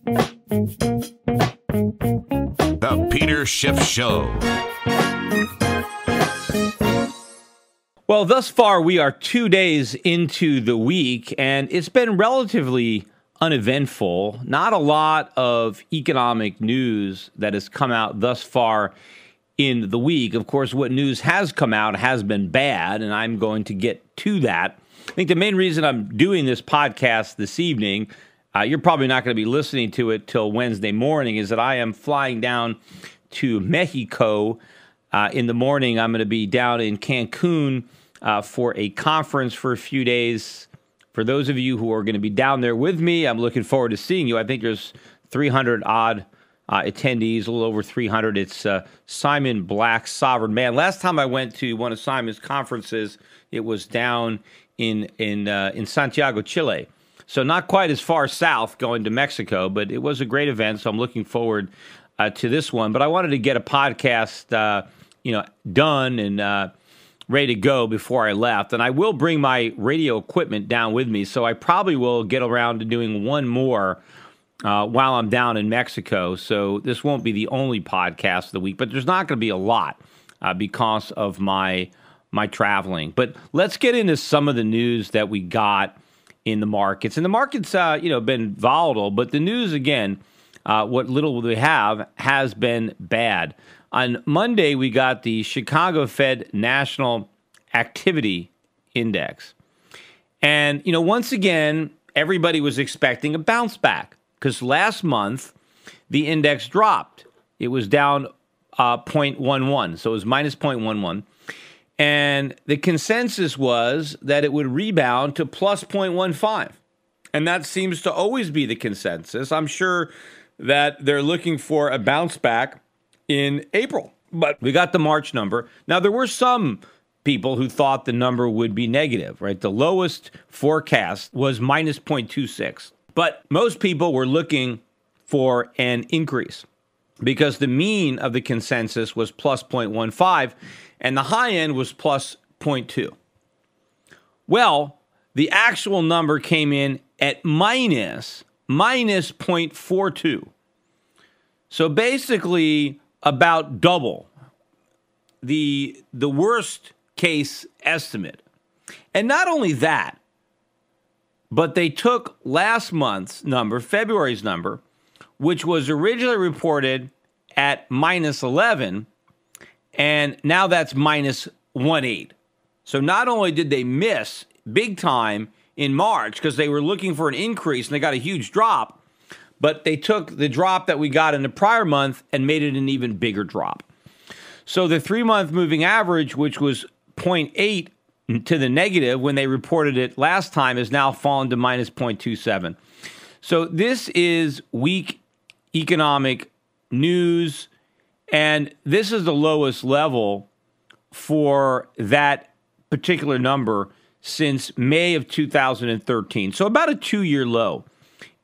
The Peter Schiff Show. Well, thus far, we are 2 days into the week, and it's been relatively uneventful. Not a lot of economic news that has come out thus far in the week. Of course, what news has come out has been bad, and I'm going to get to that. I think the main reason I'm doing this podcast this evening, you're probably not going to be listening to it till Wednesday morning, is that I am flying down to Mexico in the morning. I'm going to be down in Cancun for a conference for a few days. For those of you who are going to be down there with me, I'm looking forward to seeing you. I think there's 300-odd attendees, a little over 300. It's Simon Black's Sovereign Man. Last time I went to one of Simon's conferences, it was down in Santiago, Chile. So not quite as far south going to Mexico, but it was a great event, so I'm looking forward to this one. But I wanted to get a podcast done and ready to go before I left. And I will bring my radio equipment down with me, so I probably will get around to doing one more while I'm down in Mexico. So this won't be the only podcast of the week, but there's not going to be a lot because of my traveling. But let's get into some of the news that we got in the markets. And the markets, been volatile, but the news, again, what little we have has been bad. On Monday, we got the Chicago Fed National Activity Index. And, once again, everybody was expecting a bounce back because last month, the index dropped. It was down 0.11, so it was minus 0.11. And the consensus was that it would rebound to plus 0.15. And that seems to always be the consensus. I'm sure that they're looking for a bounce back in April. But we got the March number. Now, there were some people who thought the number would be negative, right? The lowest forecast was minus 0.26. But most people were looking for an increase because the mean of the consensus was plus 0.15 and the high end was plus 0.2. Well, the actual number came in at minus 0.42. So basically about double the worst case estimate. And not only that, but they took last month's number, February's number, which was originally reported at minus 11, and now that's minus 1.8. So not only did they miss big time in March because they were looking for an increase and they got a huge drop, but they took the drop that we got in the prior month and made it an even bigger drop. So the 3-month moving average, which was 0.8 to the negative when they reported it last time, has now fallen to minus 0.27. So this is weak economic news, and this is the lowest level for that particular number since May of 2013. So about a 2-year low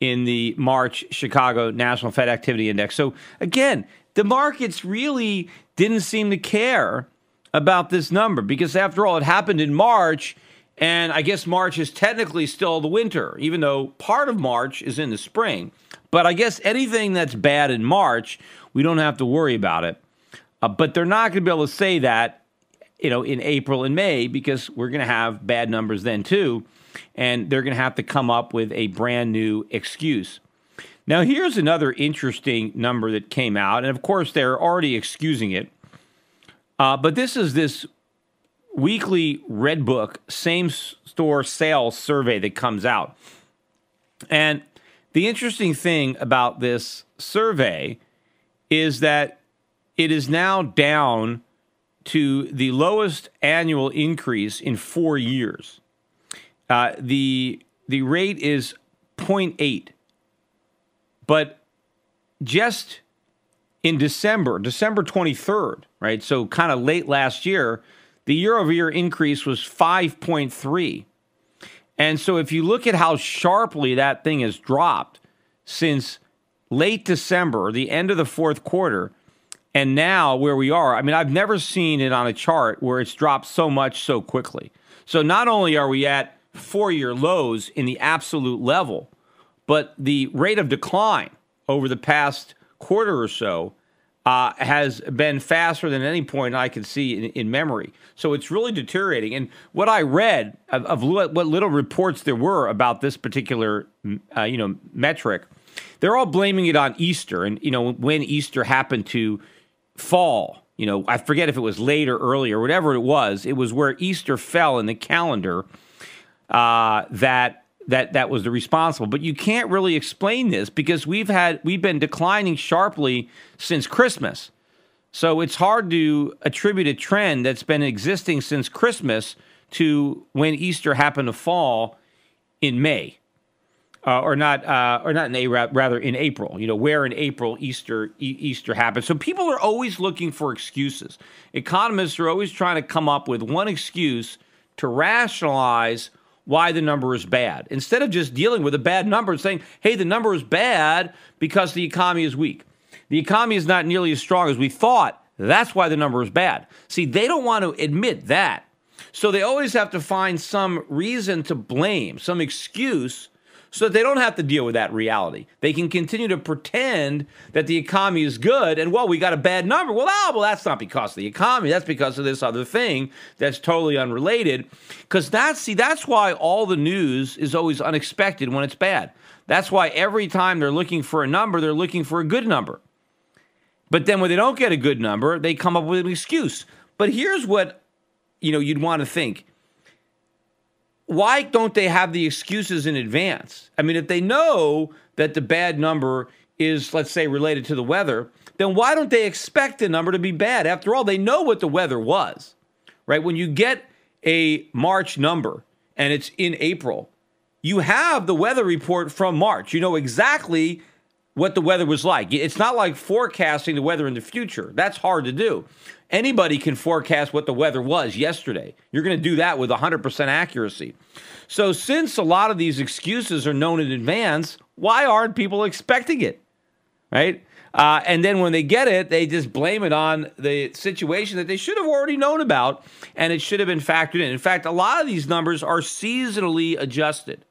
in the March Chicago National Fed Activity Index. So again, the markets really didn't seem to care about this number because after all, it happened in March, and I guess March is technically still the winter, even though part of March is in the spring. But I guess anything that's bad in March, we don't have to worry about it. But they're not going to be able to say that, in April and May because we're going to have bad numbers then too. And they're going to have to come up with a brand new excuse. Now, here's another interesting number that came out. And of course, they're already excusing it. But this is this weekly Red Book same-store sales survey that comes out. And the interesting thing about this survey is that it is now down to the lowest annual increase in 4 years. The rate is 0.8. But just in December 23rd, right? So kind of late last year, the year-over-year increase was 5.3. And so if you look at how sharply that thing has dropped since late December, the end of the fourth quarter, and now where we are, I mean, I've never seen it on a chart where it's dropped so much so quickly. So not only are we at 4-year lows in the absolute level, but the rate of decline over the past quarter or so has been faster than any point I can see in memory. So it's really deteriorating. And what I read of what little reports there were about this particular, metric, they're all blaming it on Easter and, when Easter happened to fall. I forget if it was late or early or whatever it was where Easter fell in the calendar that was the responsible. But you can't really explain this because we've been declining sharply since Christmas. So it's hard to attribute a trend that's been existing since Christmas to when Easter happened to fall in May. Or not in rather in April, where in April Easter happened. So people are always looking for excuses. Economists are always trying to come up with one excuse to rationalize why the number is bad, instead of just dealing with a bad number and saying, hey, the number is bad because the economy is weak. The economy is not nearly as strong as we thought. That's why the number is bad. See, they don't want to admit that. So they always have to find some reason to blame, some excuse, so that they don't have to deal with that reality. They can continue to pretend that the economy is good and, we got a bad number. Well, that's not because of the economy. That's because of this other thing that's totally unrelated. Because that's why all the news is always unexpected when it's bad. That's why every time they're looking for a number, they're looking for a good number. But then when they don't get a good number, they come up with an excuse. But here's what, you'd want to think. Why don't they have the excuses in advance? I mean, if they know that the bad number is, let's say, related to the weather, then why don't they expect the number to be bad? After all, they know what the weather was, right? When you get a March number and it's in April, you have the weather report from March. You know exactly what the weather was like. It's not like forecasting the weather in the future. That's hard to do. Anybody can forecast what the weather was yesterday. You're going to do that with 100% accuracy. So since a lot of these excuses are known in advance, why aren't people expecting it, right? And then when they get it, they just blame it on the situation that they should have already known about, and it should have been factored in. In fact, a lot of these numbers are seasonally adjusted.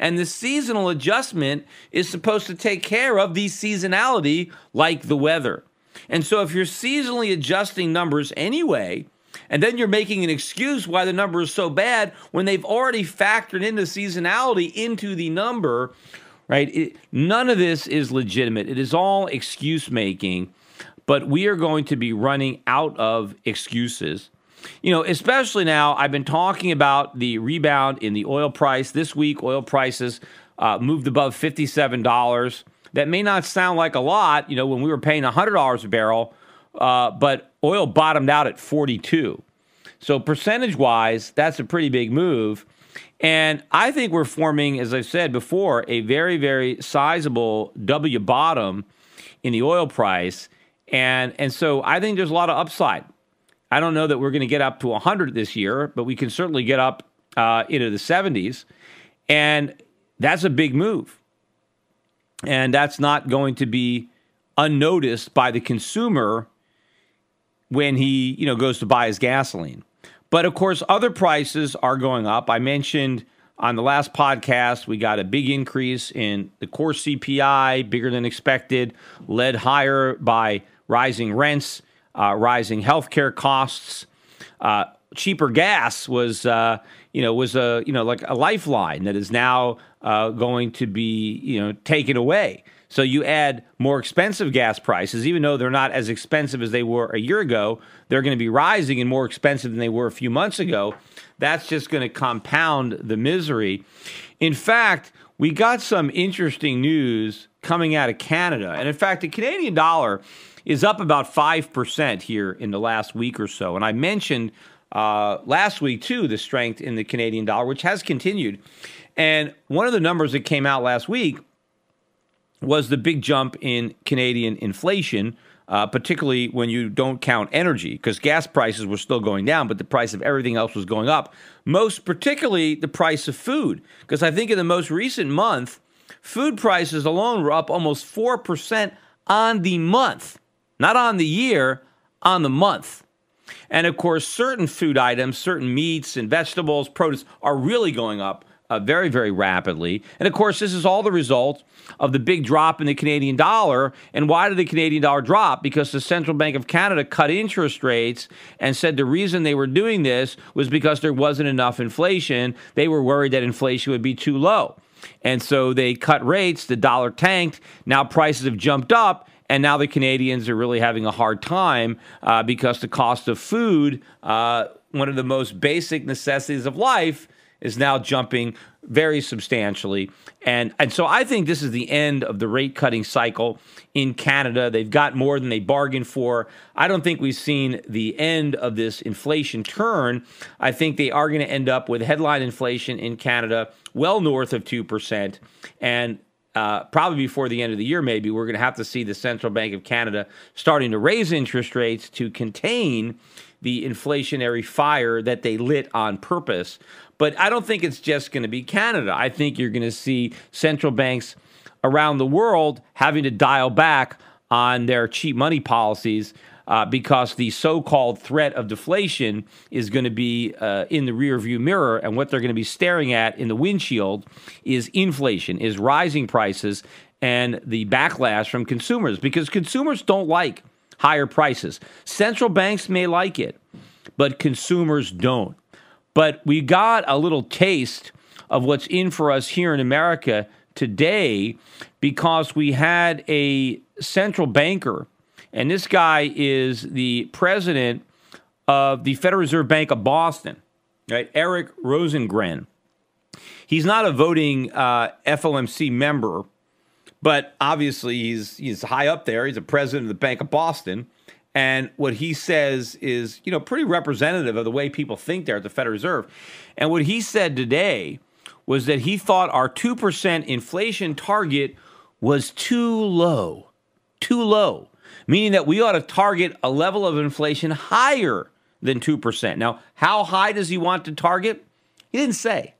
And the seasonal adjustment is supposed to take care of the seasonality like the weather. And so if you're seasonally adjusting numbers anyway, and then you're making an excuse why the number is so bad when they've already factored in the seasonality into the number, right? None of this is legitimate. It is all excuse making, but we are going to be running out of excuses. Especially now, I've been talking about the rebound in the oil price. This week, oil prices moved above $57. That may not sound like a lot, when we were paying $100 a barrel, but oil bottomed out at 42. So percentage-wise, that's a pretty big move. And I think we're forming, as I said before, a very, very sizable W bottom in the oil price. And so I think there's a lot of upside. I don't know that we're going to get up to 100 this year, but we can certainly get up into the 70s. And that's a big move. And that's not going to be unnoticed by the consumer when he, goes to buy his gasoline. But of course, other prices are going up. I mentioned on the last podcast, we got a big increase in the core CPI, bigger than expected, led higher by rising rents, rising healthcare costs. Cheaper gas was like a lifeline that is now going to be, taken away. So you add more expensive gas prices, even though they're not as expensive as they were a year ago, they're going to be rising and more expensive than they were a few months ago. That's just going to compound the misery. In fact, we got some interesting news coming out of Canada. And in fact, the Canadian dollar is up about 5% here in the last week or so. And I mentioned last week, too, the strength in the Canadian dollar, which has continued. And one of the numbers that came out last week was the big jump in Canadian inflation, particularly when you don't count energy, because gas prices were still going down, but the price of everything else was going up, most particularly the price of food. Because I think in the most recent month, food prices alone were up almost 4% on the month, not on the year, on the month. And of course, certain food items, certain meats and vegetables, produce are really going up very, very rapidly. And of course, this is all the result of the big drop in the Canadian dollar. And why did the Canadian dollar drop? Because the Central Bank of Canada cut interest rates and said the reason they were doing this was because there wasn't enough inflation. They were worried that inflation would be too low. And so they cut rates, the dollar tanked, now prices have jumped up, and now the Canadians are really having a hard time because the cost of food, one of the most basic necessities of life, is now jumping very substantially. And so I think this is the end of the rate cutting cycle in Canada. They've got more than they bargained for. I don't think we've seen the end of this inflation turn. I think they are going to end up with headline inflation in Canada well north of 2%. And probably before the end of the year, maybe, we're going to have to see the Central Bank of Canada starting to raise interest rates to contain the inflationary fire that they lit on purpose. But I don't think it's just going to be Canada. I think you're going to see central banks around the world having to dial back on their cheap money policies because the so-called threat of deflation is going to be in the rearview mirror, and what they're going to be staring at in the windshield is inflation, is rising prices, and the backlash from consumers, because consumers don't like higher prices. Central banks may like it, but consumers don't. But we got a little taste of what's in for us here in America today because we had a central banker, and this guy is the president of the Federal Reserve Bank of Boston, right? Eric Rosengren. He's not a voting FOMC member, but obviously he's high up there. He's a president of the Bank of Boston. And what he says is, pretty representative of the way people think there at the Federal Reserve. And what he said today was that he thought our 2% inflation target was too low, meaning that we ought to target a level of inflation higher than 2%. Now, how high does he want to target? He didn't say,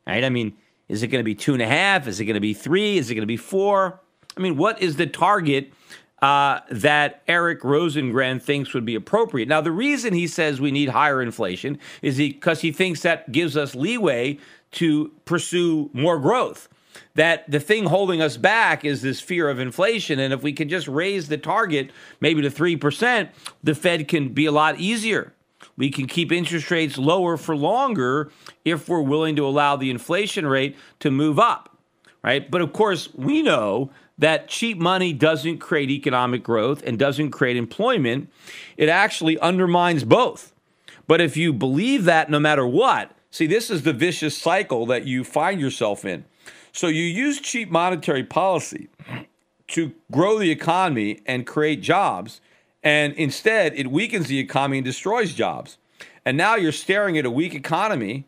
right? I mean, is it going to be 2.5? Is it going to be 3? Is it going to be 4? I mean, what is the target that Eric Rosengren thinks would be appropriate? Now, the reason he says we need higher inflation is because he thinks that gives us leeway to pursue more growth. That the thing holding us back is this fear of inflation. And if we can just raise the target maybe to 3%, the Fed can be a lot easier. We can keep interest rates lower for longer if we're willing to allow the inflation rate to move up, right? But of course, we know that cheap money doesn't create economic growth and doesn't create employment. It actually undermines both. But if you believe that no matter what, see, this is the vicious cycle that you find yourself in. So you use cheap monetary policy to grow the economy and create jobs, and instead it weakens the economy and destroys jobs. And now you're staring at a weak economy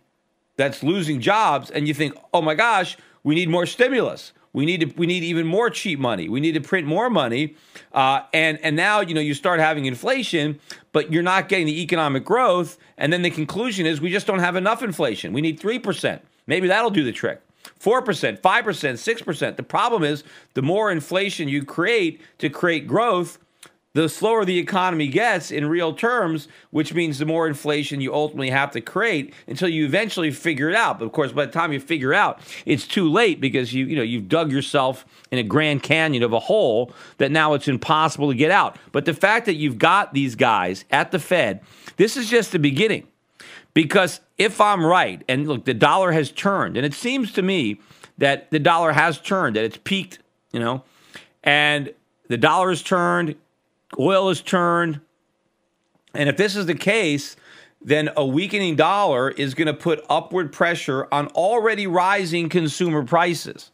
that's losing jobs, and you think, oh my gosh, we need more stimulus. We need even more cheap money. We need to print more money. And now, you start having inflation, but you're not getting the economic growth. And then the conclusion is we just don't have enough inflation. We need 3%. Maybe that'll do the trick. 4%, 5%, 6%. The problem is the more inflation you create to create growth, the slower the economy gets in real terms, which means the more inflation you ultimately have to create until you eventually figure it out. But of course, by the time you figure it out, it's too late because you've dug yourself in a Grand Canyon of a hole that now it's impossible to get out. But the fact that you've got these guys at the Fed, this is just the beginning. Because if I'm right, and look, the dollar has turned, and it seems to me that the dollar has turned, that it's peaked, and the dollar has turned, oil has turned. And if this is the case, then a weakening dollar is going to put upward pressure on already rising consumer prices.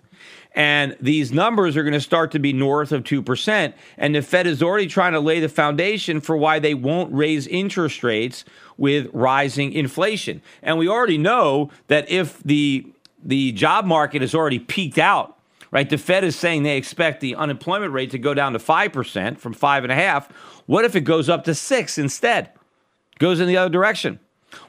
And these numbers are going to start to be north of 2%. And the Fed is already trying to lay the foundation for why they won't raise interest rates with rising inflation. And we already know that if the job market has already peaked out, right? The Fed is saying they expect the unemployment rate to go down to 5% from 5.5%. What if it goes up to 6% instead? Goes in the other direction.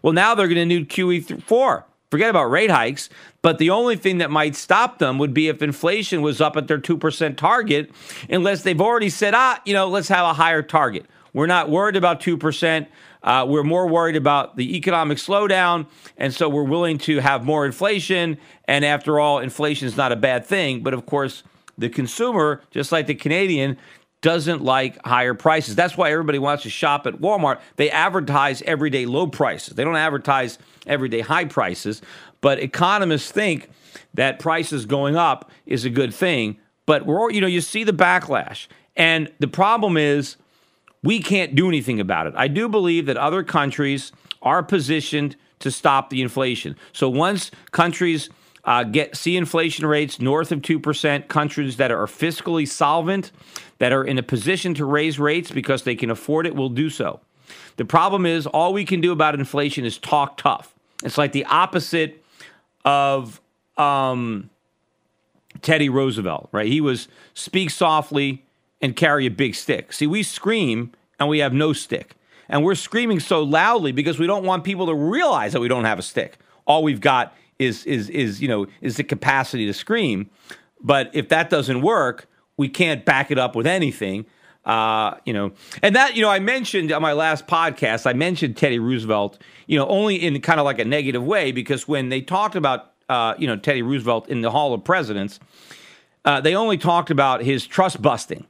Well, now they're going to need QE4. Forget about rate hikes. But the only thing that might stop them would be if inflation was up at their 2% target, unless they've already said, let's have a higher target. we're not worried about 2%. We're more worried about the economic slowdown, and so we're willing to have more inflation. And after all, inflation is not a bad thing. But of course, the consumer, just like the Canadian, doesn't like higher prices. That's why everybody wants to shop at Walmart. They advertise everyday low prices. They don't advertise everyday high prices. But economists think that prices going up is a good thing. But you see the backlash. And the problem is we can't do anything about it. I do believe that other countries are positioned to stop the inflation. So once countries see inflation rates north of 2%, countries that are fiscally solvent, that are in a position to raise rates because they can afford it, will do so. The problem is all we can do about inflation is talk tough. It's like the opposite of Teddy Roosevelt, right? He was speak softly and carry a big stick. See, we scream and we have no stick. And we're screaming so loudly because we don't want people to realize that we don't have a stick. All we've got is the capacity to scream. But if that doesn't work, we can't back it up with anything. And that, I mentioned on my last podcast, I mentioned Teddy Roosevelt, only in kind of like a negative way, because when they talked about, Teddy Roosevelt in the Hall of Presidents, they only talked about his trust busting,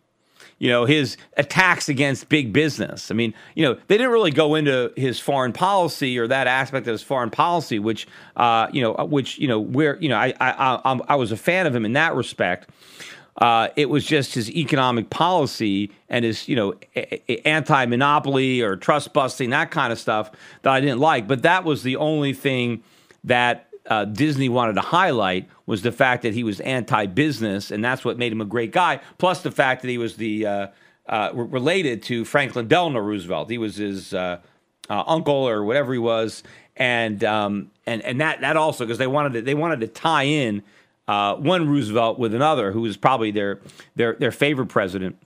his attacks against big business. I mean, they didn't really go into his foreign policy or that aspect of his foreign policy, which I was a fan of him in that respect. It was just his economic policy and his, anti-monopoly or trust busting, that kind of stuff that I didn't like. But that was the only thing that Disney wanted to highlight, was the fact that he was anti-business, and that's what made him a great guy. Plus the fact that he was related to Franklin Delano Roosevelt. He was his uncle or whatever he was, and that also, because they wanted to tie in one Roosevelt with another, who was probably their favorite president.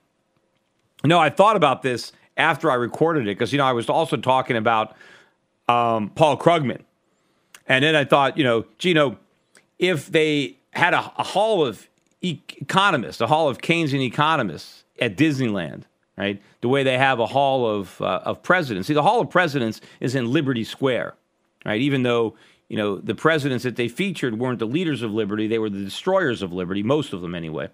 No, I thought about this after I recorded it, because I was also talking about Paul Krugman. And then I thought, if they had a hall of economists, a hall of Keynesian economists at Disneyland, right? The way they have a hall of presidents. See, the hall of presidents is in Liberty Square, right? Even though, the presidents that they featured weren't the leaders of liberty, they were the destroyers of liberty, most of them anyway.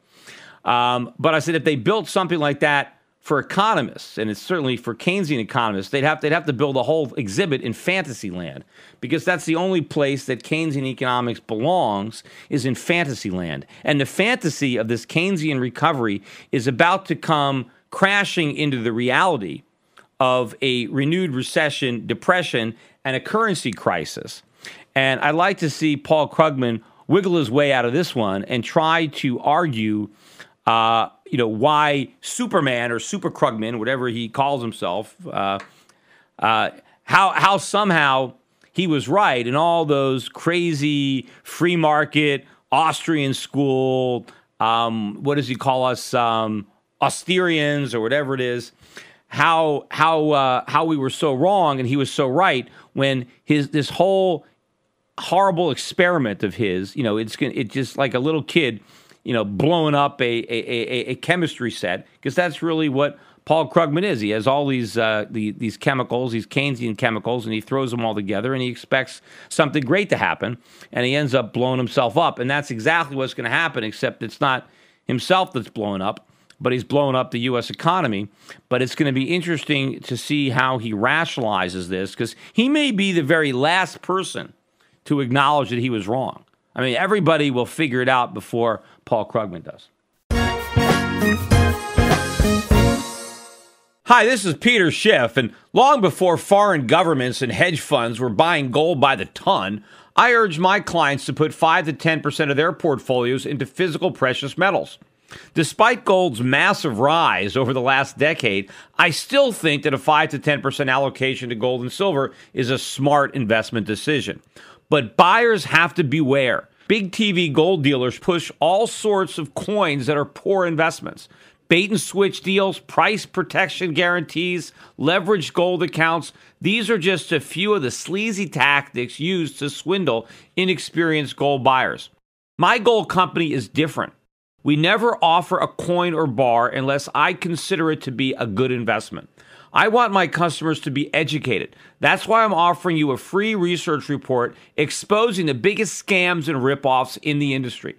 But I said, if they built something like that for economists, and it's certainly for Keynesian economists, they'd have to build a whole exhibit in Fantasyland, because that's the only place that Keynesian economics belongs, is in Fantasyland. And the fantasy of this Keynesian recovery is about to come crashing into the reality of a renewed recession, depression, and a currency crisis. And I'd like to see Paul Krugman wiggle his way out of this one and try to argue why Superman or Super Krugman, whatever he calls himself, how somehow he was right in all those crazy free market Austrian school, what does he call us, Austerians or whatever it is, how we were so wrong and he was so right, when this whole horrible experiment of his, it's just like a little kid, blowing up a chemistry set, because that's really what Paul Krugman is. He has all these chemicals, these Keynesian chemicals, and he throws them all together, and he expects something great to happen, and he ends up blowing himself up. And that's exactly what's going to happen, except it's not himself that's blowing up, but he's blowing up the U.S. economy. But it's going to be interesting to see how he rationalizes this, because he may be the very last person to acknowledge that he was wrong. I mean, everybody will figure it out before Paul Krugman does. Hi, this is Peter Schiff, and long before foreign governments and hedge funds were buying gold by the ton, I urged my clients to put 5 to 10% of their portfolios into physical precious metals. Despite gold's massive rise over the last decade, I still think that a 5 to 10% allocation to gold and silver is a smart investment decision. But buyers have to beware. Big TV gold dealers push all sorts of coins that are poor investments. Bait and switch deals, price protection guarantees, leveraged gold accounts. These are just a few of the sleazy tactics used to swindle inexperienced gold buyers. My gold company is different. We never offer a coin or bar unless I consider it to be a good investment. I want my customers to be educated. That's why I'm offering you a free research report exposing the biggest scams and ripoffs in the industry.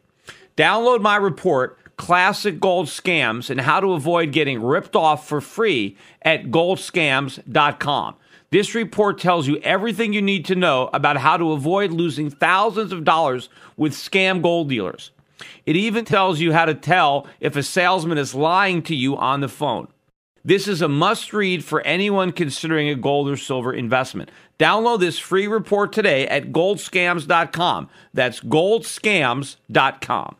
Download my report, Classic Gold Scams and How to Avoid Getting Ripped Off, for free at goldscams.com. This report tells you everything you need to know about how to avoid losing thousands of dollars with scam gold dealers. It even tells you how to tell if a salesman is lying to you on the phone. This is a must-read for anyone considering a gold or silver investment. Download this free report today at goldscams.com. That's goldscams.com.